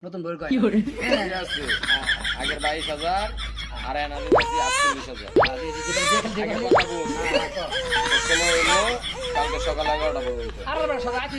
নতুন বই কয় আছে আগের 22,000 আর এনা দিতেছি 48,000 আগের কথা বল সময় হলো কালকে সকাল 11টা পর্যন্ত আর সবাই আছে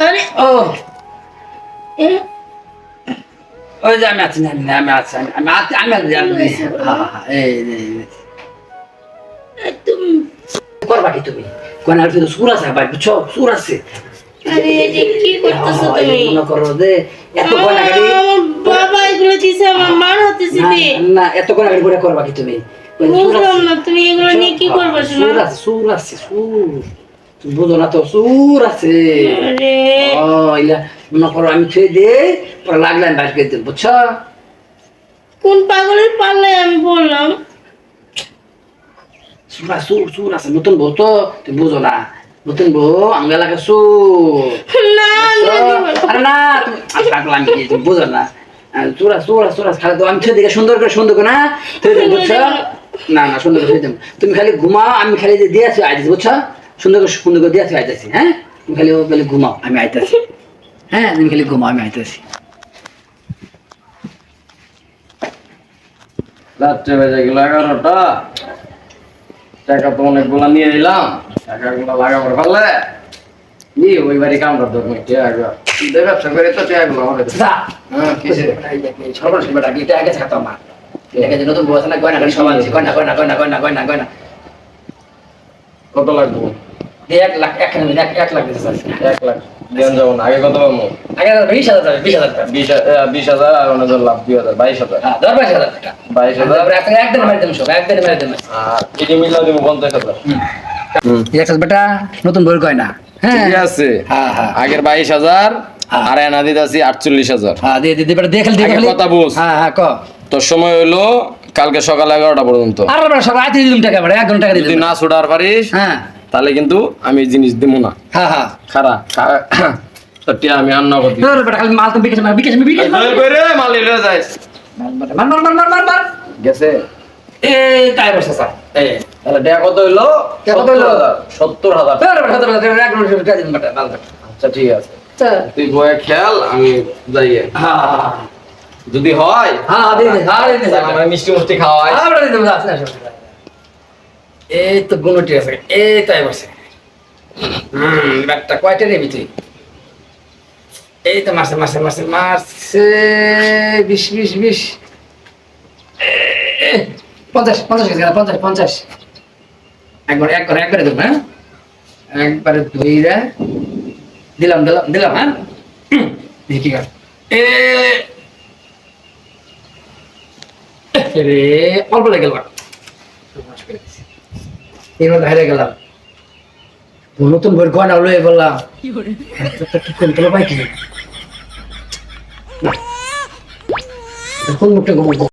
अरे ও ওই যে আমি আছি আমি আছি আমি আছি আমি আছি तुम করবা কি তুমি কোন আর কিন্তু সুর আছে ভাই বুঝছো সুর আছে अरे ये কি করতেছো তুমি মনে করো যে এত কোন আগে আমার বাবা এগুলো দিছে আমার মার হাতে দিতে না এত কোন আগে করে করবা কি তুমি বুঝলাম না তুমি এগুলো নিয়ে কি করবে শোনা সুর আছে সুর তুমি বুঝো না তো সুর আছে আরে ও ইলা মনে করো আমি ছুঁয়ে দে পরে লাগলাম বাইর করে দেব বুঝছো কোন পাগলের পাল্লায় আমি বললাম সুর আছে নতুন বউ তো তুমি বুঝো না নতুন বউ আঙ্গা লাগে সুর না আরে না তুমি পাগলাম কি তুমি বুঝো না সুরা খালি তো আমি ছুঁয়ে দেখে সুন্দর করে না ছুঁয়ে দেব বুঝছো না সুন্দর করে ছুঁয়ে দেব তুমি খালি ঘুমাও আমি খালি যে দিয়ে আছি আইতেছি বুঝছো সুন্দর করে দিয়ে আছি আইতেছি হ্যাঁ তুমি খালি ঘুমাও আমি আইতেছি হ্যাঁ তুমি খালি ঘুমাও আমি আইতেছি রাত্রে বেজে গেল 11টা টাকা তো অনেকগুলা নিয়ে এলাম টাকাগুলো লাগাবার পারলে নি ওই বাড়ি কাম করতে হবে ব্যবসা করে তো টাকাগুলো আমার যা হ্যাঁ কিসে সর্বশেষ বেটা এটা আগে থাকতো আমার এটাকে যে নতুন বউ আছে না গয়না করে সব আনছি গয়না কত লাগবে 1 লাখ 1 লাখ দিতে চাচ্ছি 1 লাখ দেন যাবো না আগে কত পাবো আগে 20,000 টাকা 20,000 আর অনেক লাভ 2,000 22,000 হ্যাঁ 22,000 টাকা 22,000 তারপরে একদিন মারি দেব সব একদিন মারি দেব আর কেটে মিলা দেবো 50,000 দেখছ বেটা নতুন বই গয়না হ্যাঁ ঠিক আছে হ্যাঁ হ্যাঁ আগের 22,000 আর এনা দিতেছি 48,000 হ্যাঁ দে বেটা দেখল আগে কথা বুঝ হ্যাঁ ক তোর সময় হইলো কালকে সকাল 11টা পর্যন্ত আর বেটা সব রাতে দিলাম টাকা বেটা 1 ঘন্টা টাকা যদি দিলাম না ছুটার পারিস হ্যাঁ তাহলে কিন্তু আমি এই জিনিস দেবো না হ্যাঁ খারা তো টিয়া আমি আন্ন করতে তোর বেটা খালি মাল তো বিকেশ করে মালি লয়ে যাইস মার গেছে এ তাই বসে স্যার এই তাহলে টাকা কত হইলো টাকা কত হইলো? 70,000 তোর বেটা 1 ঘন্টা টাকা দিলাম বেটা মাল বেটা আচ্ছা ঠিক আছে আচ্ছা তুই বয়ে খেয়াল আমি যাই হ্যাঁ যদি হয় হ্যাঁ দে আমার মিষ্টি মুষ্টি খাওয়াই এই তো গুণটি আছে এই তাই বসে ব্যাগটা কয়টা নেবি তুই এই তো মাসে 20 50 কেজি 50 একবারে দেবো হ্যাঁ একবারে ধুইরা দিলাম হ্যাঁ দেখি কি কর রে অল্প লেগে গেল এর মধ্যে হেরে গেলাম নতুন বই গয়না লয়ে বললাম কি করে তোলো ভাই কি কোন মুখটা ঘুমো